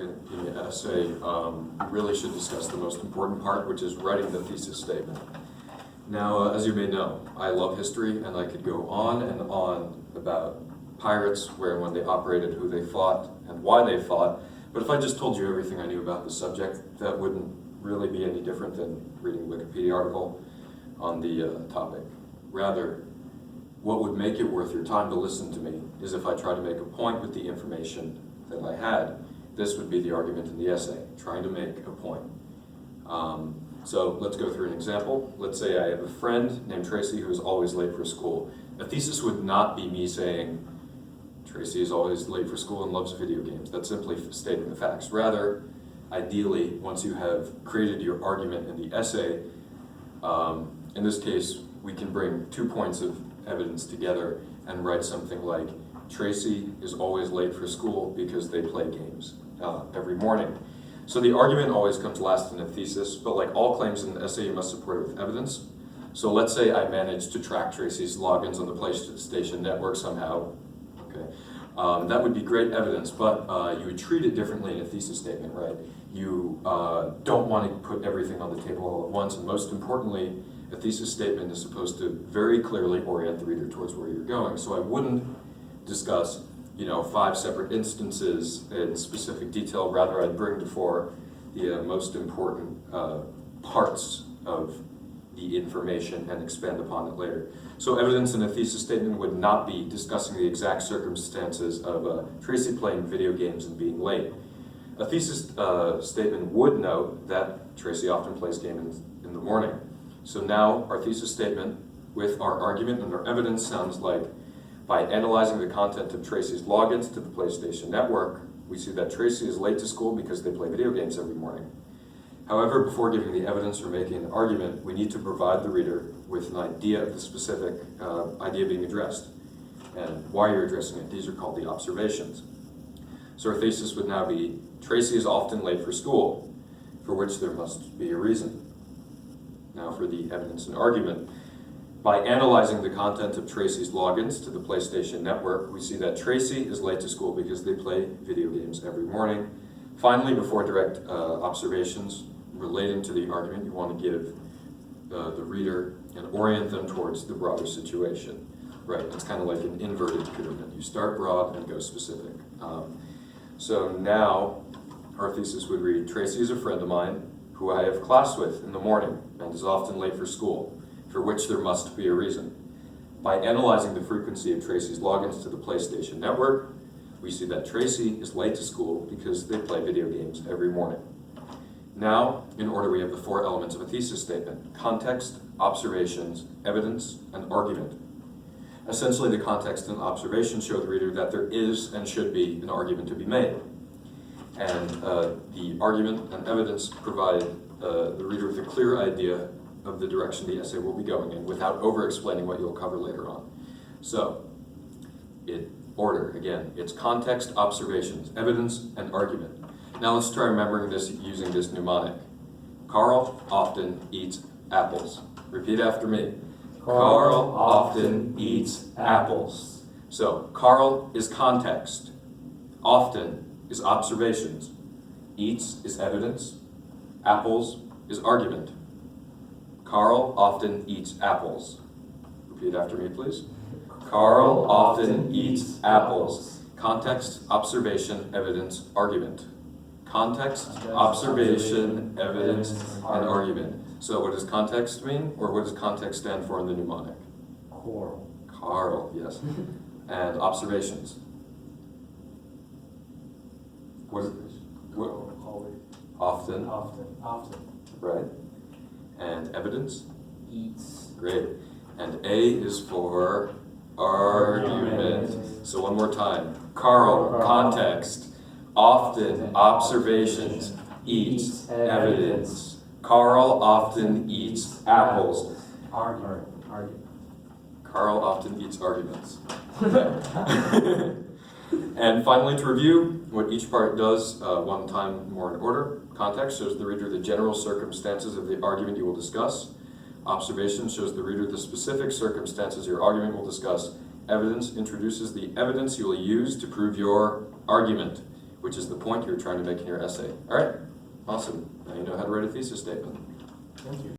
in the essay, you really should discuss the most important part, which is writing the thesis statement. Now, as you may know, I love history, and I could go on and on about pirates, where and when they operated, who they fought, and why they fought. But if I just told you everything I knew about the subject, that wouldn't really be any different than reading a Wikipedia article on the topic. Rather, what would make it worth your time to listen to me is if I try to make a point with the information that I had. This would be the argument in the essay, trying to make a point. So let's go through an example. Let's say I have a friend named Tracy who is always late for school. A thesis would not be me saying, Tracy is always late for school and loves video games. That's simply stating the facts. Rather, ideally, once you have created your argument in the essay, in this case, we can bring 2 points of evidence together and write something like, Tracy is always late for school because they play games every morning. So the argument always comes last in a thesis, but like all claims in the essay, you must support it with evidence. So let's say I managed to track Tracy's logins on the PlayStation Network somehow. Okay, that would be great evidence, but you would treat it differently in a thesis statement, right? You don't want to put everything on the table all at once, and most importantly, a thesis statement is supposed to very clearly orient the reader towards where you're going. So I wouldn't discuss 5 separate instances in specific detail. Rather, I'd bring before the most important parts of the information and expand upon it later. So evidence in a thesis statement would not be discussing the exact circumstances of Tracy playing video games and being late. A thesis statement would note that Tracy often plays games in the morning. So now our thesis statement with our argument and our evidence sounds like, by analyzing the content of Tracy's logins to the PlayStation Network, we see that Tracy is late to school because they play video games every morning. However, before giving the evidence or making an argument, we need to provide the reader with an idea of the specific idea being addressed and why you're addressing it. These are called the observations. So our thesis would now be, Tracy is often late for school, for which there must be a reason. Now for the evidence and argument. By analyzing the content of Tracy's logins to the PlayStation Network, we see that Tracy is late to school because they play video games every morning. Finally, before direct observations relating to the argument, you want to give the reader and orient them towards the broader situation. Right, it's kind of like an inverted pyramid. You start broad and go specific. So now, our thesis would read, Tracy is a friend of mine who I have class with in the morning and is often late for school, for which there must be a reason. By analyzing the frequency of Tracy's logins to the PlayStation Network, we see that Tracy is late to school because they play video games every morning. Now, in order, we have the 4 elements of a thesis statement: context, observations, evidence, and argument. Essentially, the context and observation show the reader that there is and should be an argument to be made. And the argument and evidence provide the reader with a clear idea of the direction the essay will be going in without over-explaining what you'll cover later on. So, order, again, it's context, observations, evidence, and argument. Now let's try remembering this using this mnemonic. Carl often eats apples. Repeat after me. Carl often eats apples. So, Carl is context. Often is observations. Eats is evidence. Apples is argument. Carl often eats apples. Repeat after me, please. Carl often eats apples. Context, observation, evidence, argument. Context, observation, evidence, and argument. So what does context mean, or what does context stand for in the mnemonic? Carl. Carl, yes. And observations. What? Often. Often. Right. And evidence? Eats. Great. And A is for argument. So one more time. Carl, context. Often, observations. Eats, evidence. Carl often eats apples. Argument. Carl often eats arguments. And finally, to review what each part does one time more in order. Context shows the reader the general circumstances of the argument you will discuss. Observation shows the reader the specific circumstances your argument will discuss. Evidence introduces the evidence you will use to prove your argument. which is the point you're trying to make in your essay. All right, awesome. Now you know how to write a thesis statement. Thank you.